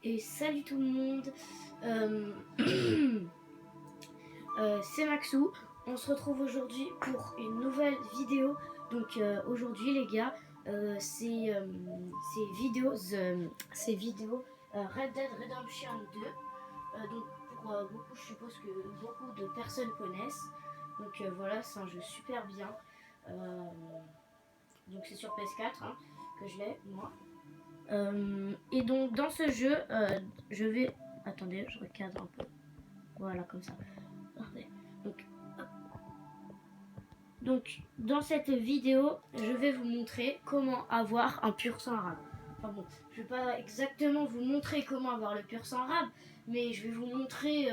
Et salut tout le monde, c'est Maxou. On se retrouve aujourd'hui pour une nouvelle vidéo. Donc aujourd'hui les gars, c'est vidéo Red Dead Redemption 2. Donc pour beaucoup, je suppose que beaucoup de personnes connaissent. Donc voilà, c'est un jeu super bien. Donc c'est sur PS4 hein, que je l'ai moi. Et donc dans ce jeu, je vais... Attendez, je recadre un peu. Voilà, comme ça. Regardez. Donc dans cette vidéo, je vais vous montrer comment avoir un pur sang arabe. Enfin bon, je vais pas exactement vous montrer comment avoir le pur sang arabe, mais je vais vous montrer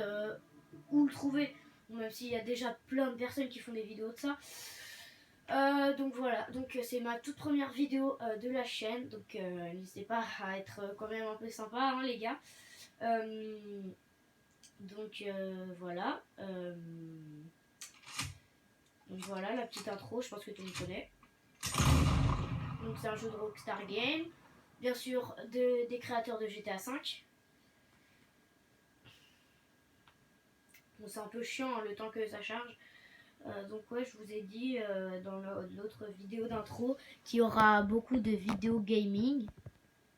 où le trouver. Bon, même s'il y a déjà plein de personnes qui font des vidéos de ça. Donc voilà, donc c'est ma toute première vidéo de la chaîne, donc n'hésitez pas à être quand même un peu sympa hein, les gars. Donc voilà. Donc voilà la petite intro, je pense que tout le monde connaît. Donc c'est un jeu de Rockstar Games, bien sûr des créateurs de GTA V. Bon, c'est un peu chiant hein, le temps que ça charge. Donc ouais, je vous ai dit dans l'autre vidéo d'intro qu'il y aura beaucoup de vidéos gaming.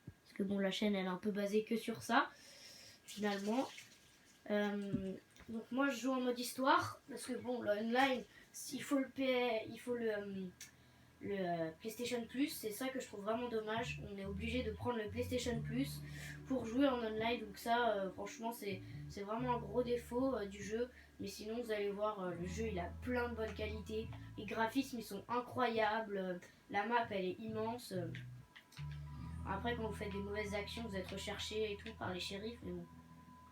Parce que bon, la chaîne elle est un peu basée que sur ça, finalement. Donc moi je joue en mode histoire, parce que bon, le online, il faut le PlayStation Plus, c'est ça que je trouve vraiment dommage. On est obligé de prendre le PlayStation Plus pour jouer en online, donc ça franchement c'est vraiment un gros défaut du jeu. Mais sinon vous allez voir, le jeu il a plein de bonnes qualités, les graphismes ils sont incroyables, la map elle est immense. Après quand vous faites des mauvaises actions vous êtes recherché et tout par les shérifs, mais bon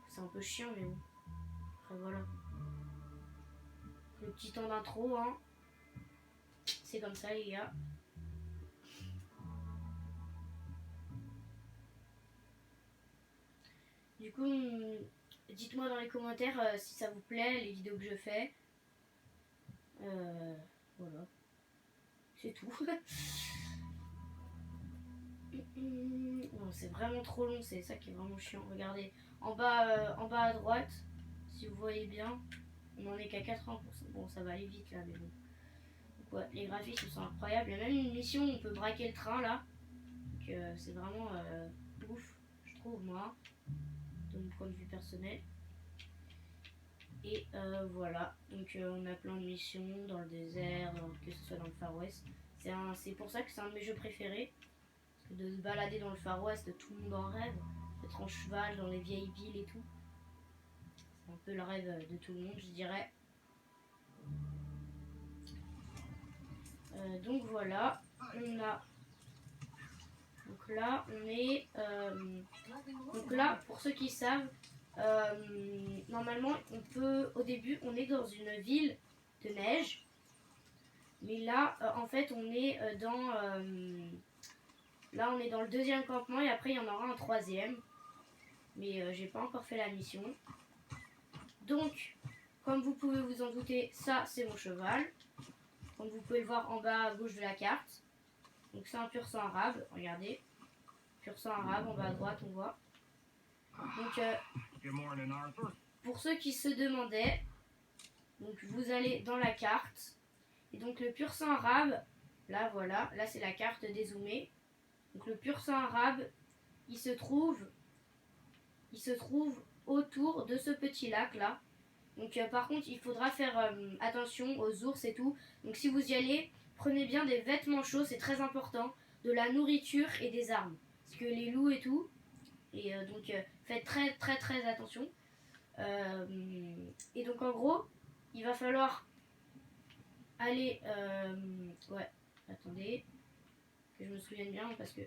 c'est un peu chiant, mais bon après voilà. Le petit temps d'intro hein, c'est comme ça les gars. Du coup, dites-moi dans les commentaires si ça vous plaît, les vidéos que je fais. Voilà. C'est tout. Non, c'est vraiment trop long, c'est ça qui est vraiment chiant. Regardez, en bas à droite, si vous voyez bien, on n'en est qu'à 80%. Bon, ça va aller vite là, mais bon. Donc, ouais, les graphismes sont incroyables. Il y a même une mission où on peut braquer le train là. Donc, c'est vraiment ouf, je trouve, moi, de mon point de vue personnel. Et voilà, donc on a plein de missions dans le désert, que ce soit dans le Far West. C'est pour ça que c'est un de mes jeux préférés. Parce que de se balader dans le Far West, tout le monde en rêve. Être en cheval dans les vieilles villes et tout. C'est un peu le rêve de tout le monde, je dirais. Donc voilà, on a... Donc là, on est... Donc là, pour ceux qui savent, normalement, on peut... Au début, on est dans une ville de neige. Mais là, en fait, on est là, on est dans le deuxième campement et après, il y en aura un troisième. Mais j'ai pas encore fait la mission. Donc, comme vous pouvez vous en douter, ça, c'est mon cheval. Comme vous pouvez le voir en bas à gauche de la carte. Donc, c'est un pur sang arabe. Regardez. Pur sang arabe, en bas à droite, on voit. Donc, pour ceux qui se demandaient, donc vous allez dans la carte. Et donc, le pur sang arabe, là, voilà. Là, c'est la carte dézoomée. Donc le pur sang arabe, il se trouve autour de ce petit lac là. Donc par contre, il faudra faire attention aux ours et tout. Donc si vous y allez, prenez bien des vêtements chauds, c'est très important, de la nourriture et des armes. Parce que les loups et tout. Et donc faites très très très attention. Et donc en gros, il va falloir aller... ouais, attendez, que je me souvienne bien parce que...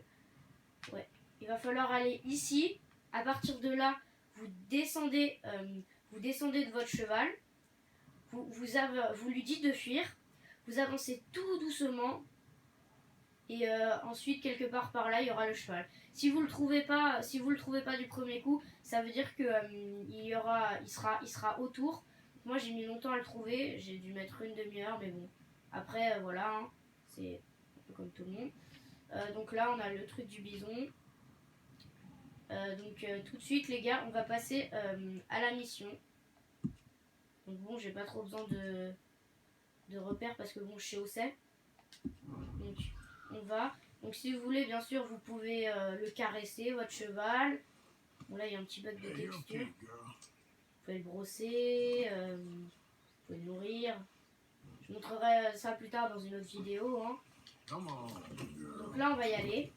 Ouais. Il va falloir aller ici. À partir de là, vous descendez de votre cheval. Vous lui dites de fuir. Vous avancez tout doucement. Et ensuite, quelque part par là, il y aura le cheval. Si vous le trouvez pas du premier coup, ça veut dire que il sera autour. Moi, j'ai mis longtemps à le trouver. J'ai dû mettre une demi-heure, mais bon. Après, voilà, hein, c'est un peu comme tout le monde. Donc là, on a le truc du bison. Donc tout de suite les gars, on va passer à la mission. Donc bon, j'ai pas trop besoin de repères parce que bon, je sais où c'est. Donc on va. Donc si vous voulez, bien sûr, vous pouvez le caresser, votre cheval. Bon là, il y a un petit bug de texture. Vous pouvez le brosser, vous pouvez le nourrir. Je montrerai ça plus tard dans une autre vidéo. Hein. Donc là, on va y aller.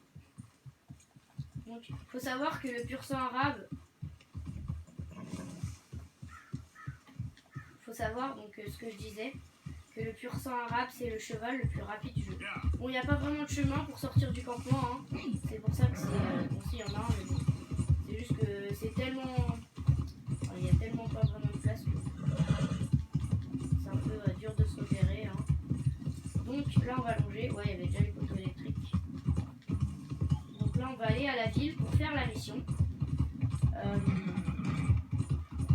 Donc, faut savoir que le pur sang arabe, faut savoir donc ce que je disais, que le pur sang arabe c'est le cheval le plus rapide du jeu. Bon, il n'y a pas vraiment de chemin pour sortir du campement, hein. C'est pour ça que c'est bon, si, il y en a un, mais bon, c'est juste que c'est tellement, enfin, il y a tellement pas vraiment de place que c'est un peu dur de se repérer. Hein. Donc là, on va longer. Ouais, il y avait déjà les poteaux électriques. Donc là, on va aller à la ville pour faire la mission.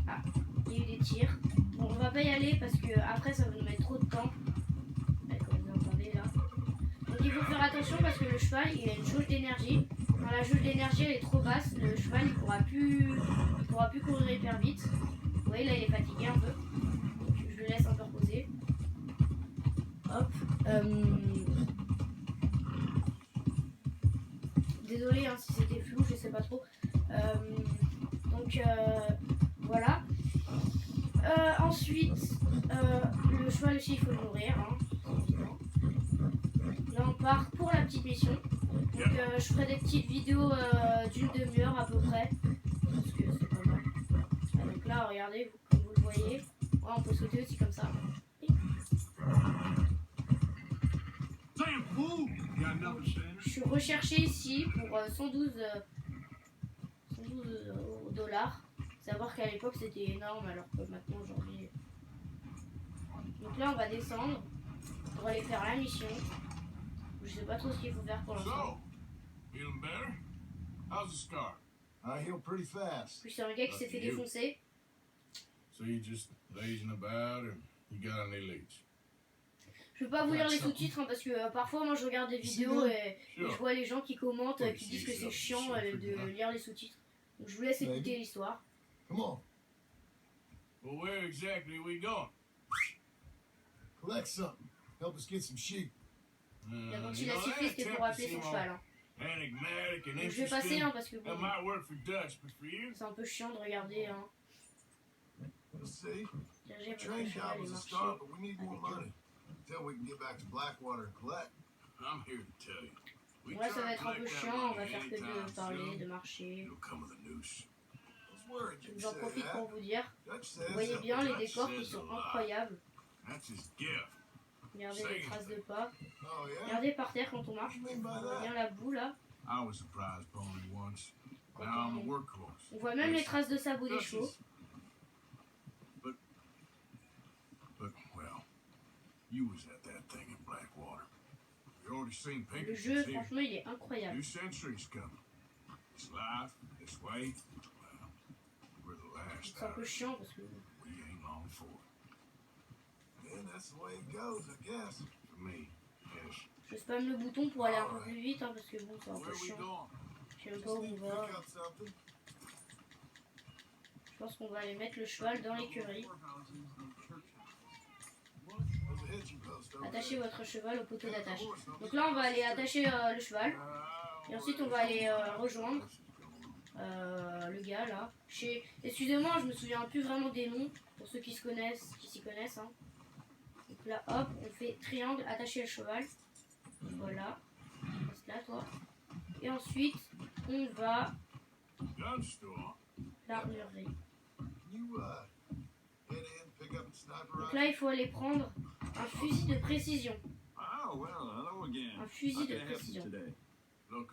Ah, il y a eu des tirs. Bon, on va pas y aller parce que après ça va nous mettre trop de temps. Comme vous entendez là. Donc il faut faire attention parce que le cheval il a une jauge d'énergie. Quand la jauge d'énergie elle est trop basse, le cheval il pourra plus courir hyper vite. Vous voyez là il est fatigué un peu. Donc je le laisse un peu reposer. Hop. Désolé hein, si c'était flou, je sais pas trop. Donc voilà. Ensuite, le cheval aussi il faut le nourrir. Hein. Là on part pour la petite mission. Donc je ferai des petites vidéos d'une demi-heure à peu près. Parce que c'est pas mal. Donc là regardez, comme vous le voyez. Ouais, on peut sauter aussi comme ça. Je suis recherché ici pour 112 dollars. Savoir qu'à l'époque c'était énorme alors que maintenant aujourd'hui. Donc là on va descendre pour aller faire la mission. Je sais pas trop ce qu'il faut faire pour l'instant. Puis c'est un gars qui s'est fait défoncer. Je peux pas vous lire les sous-titres hein, parce que parfois moi je regarde des vidéos et je vois les gens qui commentent qui disent que c'est chiant de lire les sous-titres. Donc je vous laisse écouter l'histoire. Come on. Well, where exactly are we going? Collect something. Help us get some sheep. Et quand il a sifflé, c'était pour appeler son cheval. Hein. Donc je vais passer hein, parce que bon, c'est un peu chiant de regarder. Hein. Diriger votre cheval et marcher. Ouais, ça va être un peu chiant, on va faire que de parler, de marcher. J'en profite pour vous dire, vous voyez bien les décors qui sont incroyables. Regardez les traces de pas. Regardez par terre quand on marche, on voit bien la boue là. On voit même les traces de sabot des chevaux. Le jeu, franchement, il est incroyable. C'est un peu chiant parce que... Je spamme le bouton pour aller un peu plus vite hein, parce que bon, c'est un peu chiant. Je sais même pas où on va. Je pense qu'on va aller mettre le cheval dans l'écurie. Attachez votre cheval au poteau d'attache. Donc là, on va aller attacher le cheval. Et ensuite, on va aller rejoindre le gars là. Excusez-moi, je me souviens plus vraiment des noms pour ceux qui s'y connaissent. Hein. Donc là, hop, on fait triangle, attacher le cheval. Voilà. Reste là, toi. Et ensuite, on va l'armurerie. Donc là, il faut aller prendre un fusil de précision. Un fusil de précision. Il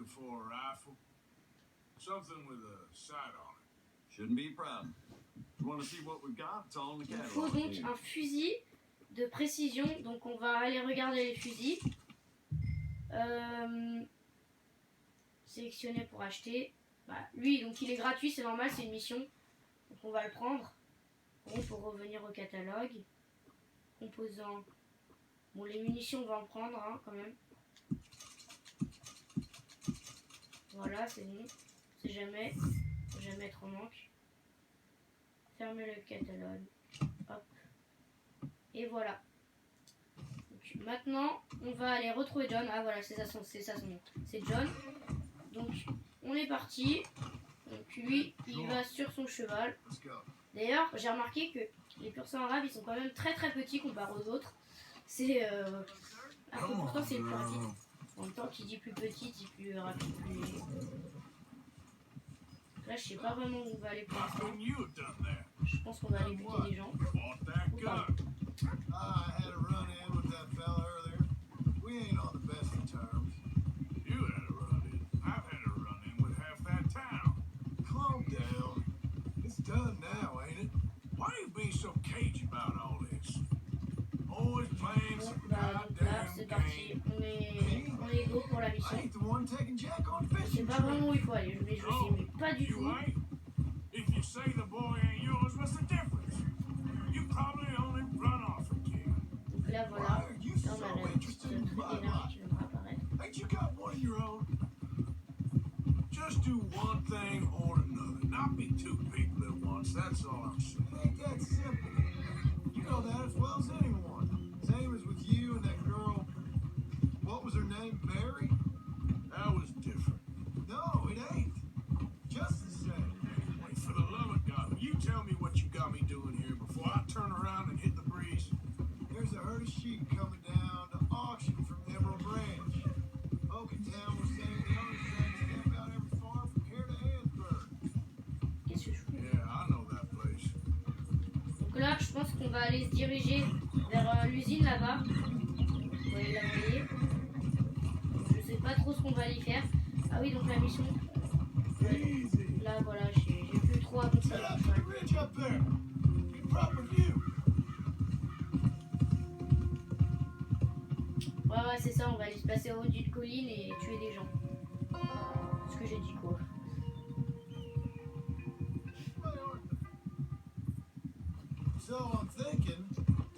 faut donc un fusil de précision. Donc on va aller regarder les fusils. Sélectionner pour acheter. Bah, lui, donc il est gratuit, c'est normal, c'est une mission. Donc on va le prendre. Bon, pour revenir au catalogue. Composants. Bon, les munitions, on va en prendre hein, quand même. Voilà, c'est bon. C'est jamais. Faut jamais être en manque. Fermez le catalogue. Hop. Et voilà. Donc, maintenant, on va aller retrouver John. Ah voilà, c'est ça son nom. C'est John. Donc, on est parti. Donc lui, il va sur son cheval. D'ailleurs, j'ai remarqué que les pur-sang arabes, ils sont quand même très très petits comparé aux autres. C'est... Alors que pourtant, c'est le plus rapide. En même temps, qui dit plus petit, dit plus rapide, plus léger. Là, je sais pas vraiment où on va aller pour l'instant. Je pense qu'on va aller buter des gens. Ou pas. I had a run-in with that fella earlier. We ain't on the best of terms. You had a run-in. I've had a run-in with half that town. Calm down. It's done now, ain't it? Why are you being so cagey about all this? Always playing some Donc là, c'est goddamn parti. game. On est go pour la I mission. ain't the one taking Jack on Je fishing sais pas trip. vraiment où il faut aller. Mais je sais mais pas du tout. You ain't? If you say the boy ain't yours, what's the difference? You probably only run off again. Donc là, voilà. Why are you Là, on so a le interested in truc my d'énergie life? qui viendra apparaître. Ain't you got one of your own? Just do one thing or another. Not be two people at once. That's all I'm saying. It ain't that simple. You know that as well as anyone. Same as with you and that girl. What was her name? Mary? That was different. No, it ain't. Just the same. Wait, for the love of God, will you tell me what you got me doing here before I turn around and hit the breeze? There's a herd of sheep coming down to auction from Emerald Ranch. Folk in town were saying the owner's trying to stamp out every farm from here to Hansburg. Qu'est-ce que je fous? Yeah, I know that place. Donc là, je pense qu'on va aller se diriger vers l'usine là-bas. Vous voyez la voyez. Je sais pas trop ce qu'on va aller faire. Ah oui, donc la mission. Easy. Là, voilà, j'ai plus trop avancé. Head up to the ridge up there. Get proper view. Ouais, c'est ça, on va aller se passer au haut d'une colline et tuer des gens. Ce que j'ai dit, quoi. So I'm thinking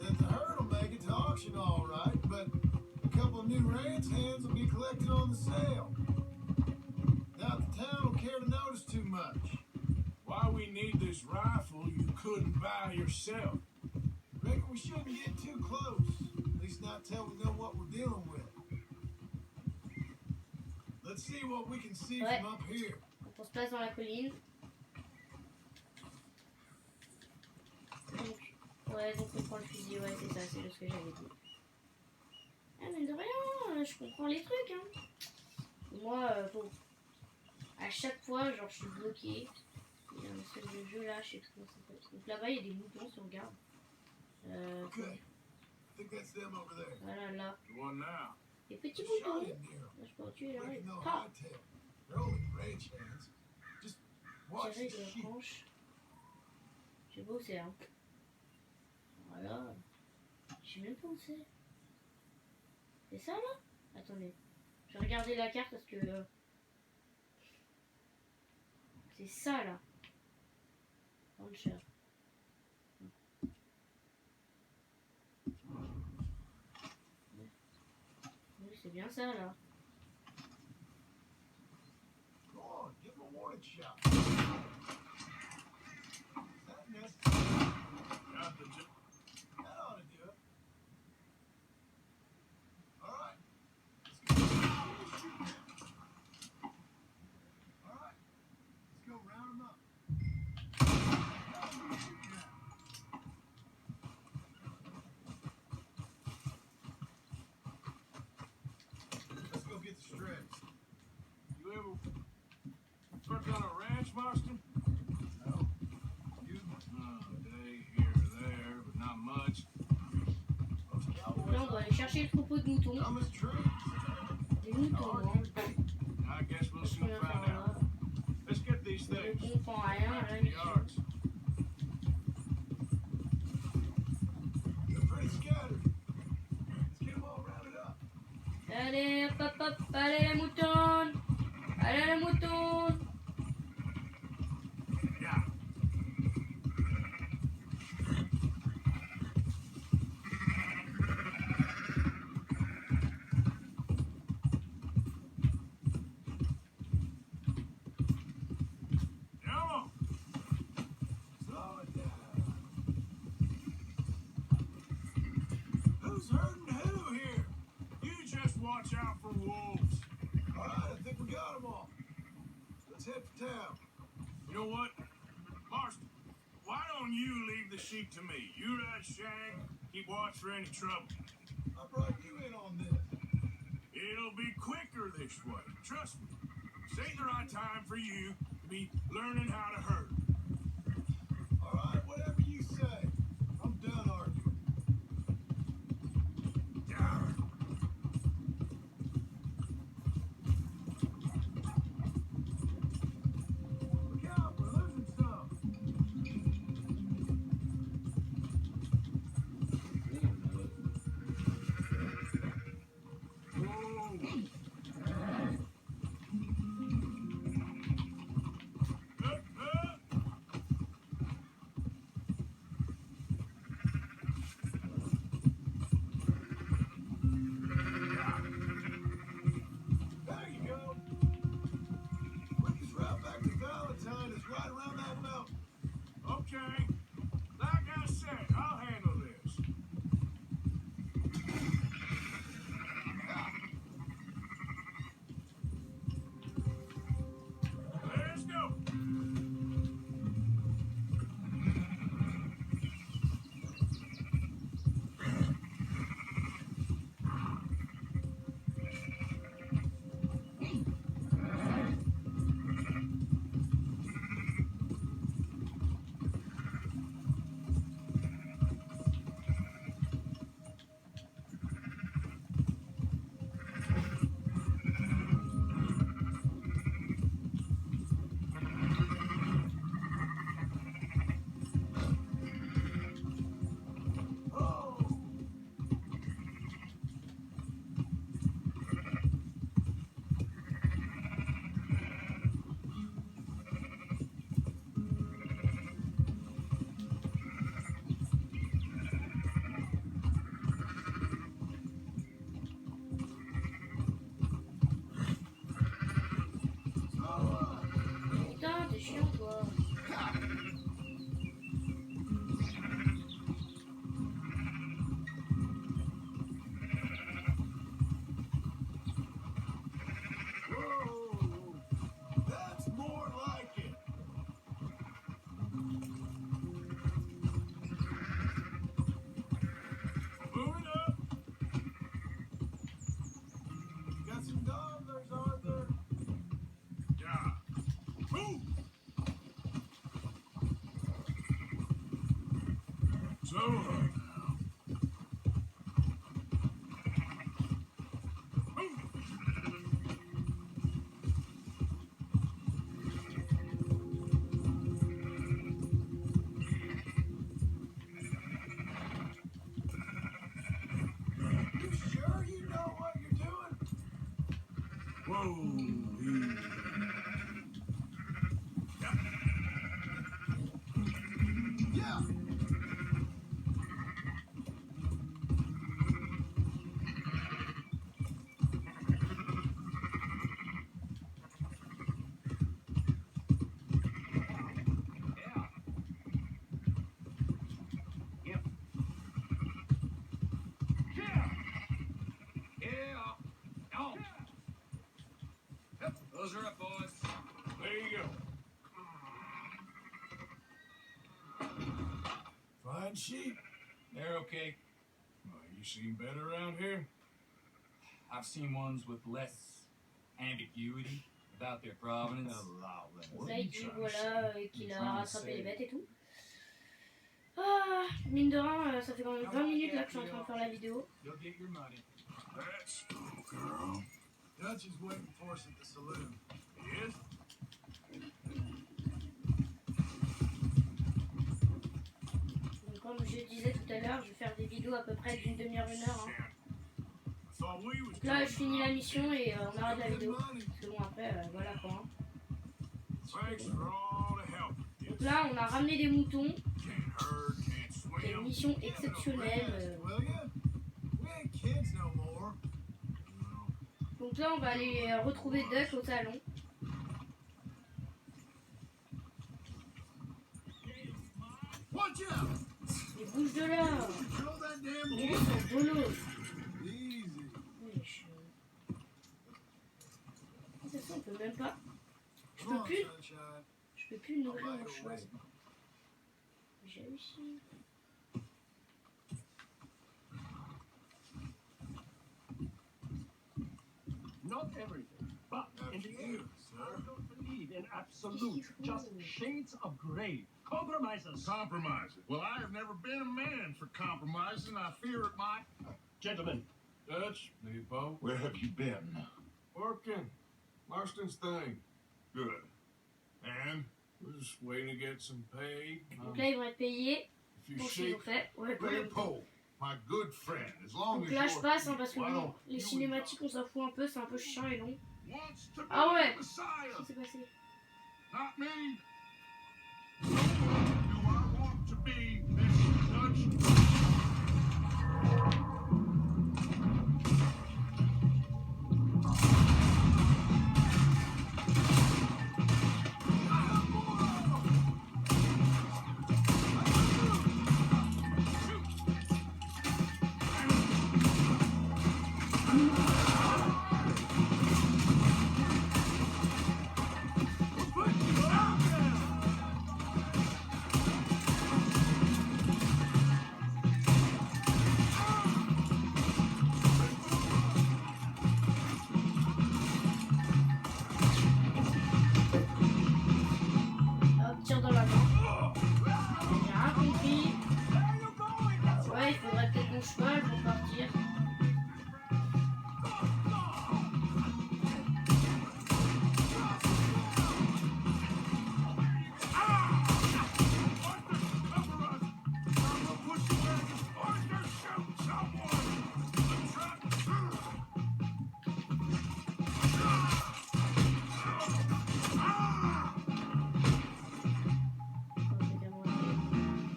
that the herd will make it to auction all right, but a couple of new ranch hands will be collected on the sale. Not the town will care to notice too much. Why we need this rifle you couldn't buy yourself? Reckon we shouldn't get too close. At least not till we know what we're dealing with. Let's see what we can see Ouais. from up here. Donc on se place dans la colline. Donc on prend le fusil, ouais, c'est ça, c'est ce que j'avais dit. Ah, mais de rien, je comprends les trucs, hein. Moi, bon, à chaque fois, genre, je suis bloqué. Il y a un espèce de jeu là, je sais plus comment ça s'appelle. Donc là-bas, il y a des moutons, si on regarde. Okay. I think that's them over there. Voilà, là. The one now. Les petits Shot moutons. him near 'em. Là, je peux tuer là. Reckon they'll Ah, hightail. They're only ranch hands. Just watch tirer the de sheep. hanche. Je sais pas où c'est, hein. Voilà. Je sais même pas où c'est. C'est ça là? Attendez. Je vais regarder la carte parce que. C'est ça là. Rancher. Oui, c'est bien ça là. Go on, give him a warning shot. Not necessary. Got the job. That ought to do it. All right. Let's go. All right. Let's go round him up. Let's go get the strays. You ever worked on a ranch, Marston? No. You? A day here or there, but not much. Those Donc là, on cowboys doit aller chercher le troupeau de moutons. dumb as trees. Des moutons, hein. I guess we'll Qu'est-ce qu'on soon va faire find là? out. Let's get these Je things. comprends rien à la Back to the mission. yards. They're pretty scattered. Let's get them all rounded up. Allez, hop, hop, hop, allez les moutons. Allez les moutons. Yeah. watch out for wolves. All right, I think we got them all. Let's head for town. You know what? Marston, why don't you leave the sheep to me? You ride Shag, keep watch for any trouble. I brought you in on this. It'll be quicker this way. Trust me. This ain't the right time for you to be learning how to herd. All right, whatever you say. I'm done arguing. Down. Look out, we're losing some. There you go. Quickest route back to Valentine is right around that mountain. Okay. Like I said, I'll handle this. Let's go. Oh. Putain, t'es chiant, toi. Whoa. That's more like it. Moving up. Got some dogs, there's Arthur. Yeah. Move. So now. You sure you know what you're doing? Whoa. Yeah. Those are up, boys. There you go. Fine sheep. They're okay. Well, you seen better around here? I've seen ones with less ambiguity about their provenance. Ça, il dit voilà qu'il a rattrapé les bêtes et tout. Ah, mine de rien, ça fait quand même 20 minutes là que je suis en train de faire la vidéo. You'll get your money. Let's go, girl. Dutch is waiting for us at the saloon. He is? Donc, comme je disais tout à l'heure, je vais faire des vidéos à peu près d'une demi-heure, une heure. Hein. Donc là, je finis la mission et on arrête la vidéo. Parce que bon, après, voilà quoi. Hein. Donc là, on a ramené des moutons. C'est une mission exceptionnelle. Donc là, on va aller retrouver Duck au salon. Et bouge de là. Ils sont bolos. peux même pas. Je Come peux on, plus. sunshine. Je peux plus I'll nourrir buy mon you a cheval. wing. J'ai réussi. Not everything, but in After the you, end, sir. I don't believe in absolutes, just shades of grey. Compromises. Compromise it. Well, I have never been a man for compromises, and I fear it might. Gentlemen, Dutch, Leopold? where have you been? Working. Marston's thing. Good. And We're just waiting to get some pay. Donc là, ils vont être payés If you pour ce qu'ils ont shake, fait. Ouais, quand même. Leopold, my good friend, as long Donc as là, je you're passe hein, parce que why bon, don't les you cinématiques, on s'en fout un peu, c'est un peu chiant et long. wants to be Ah ouais. the Messiah, Qu'est-ce qui s'est passé? not me. Do I want to be this Dutch? Hop, tire dans la main. J'ai rien compris. Ouais, il faudrait peut-être mon cheval pour partir.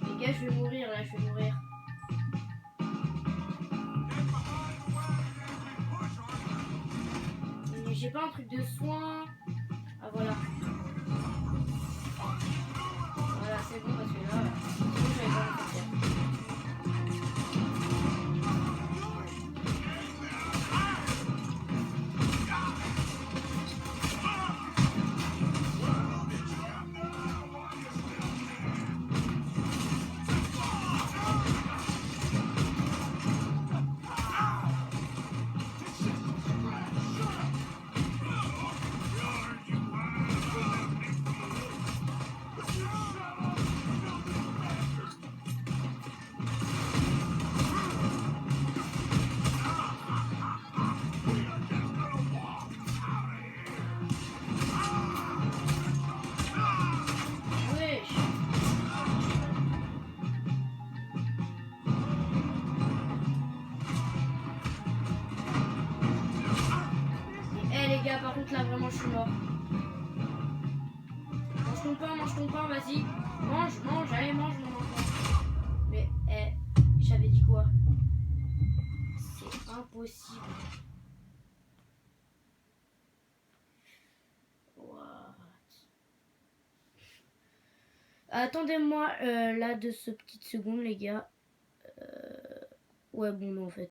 Les gars, je vais mourir là, je vais mourir. Mais j'ai pas un truc de soin. Ah voilà. Voilà, c'est bon parce que là, sinon j'avais pas envie de faire. Wesh. Eh les gars, par contre là vraiment je suis mort. Mange ton pain, vas-y. Mange, allez, mange mon enfant. Mais j'avais dit quoi? C'est impossible. What? Attendez-moi là de ce petite seconde les gars. Ouais bon non en fait.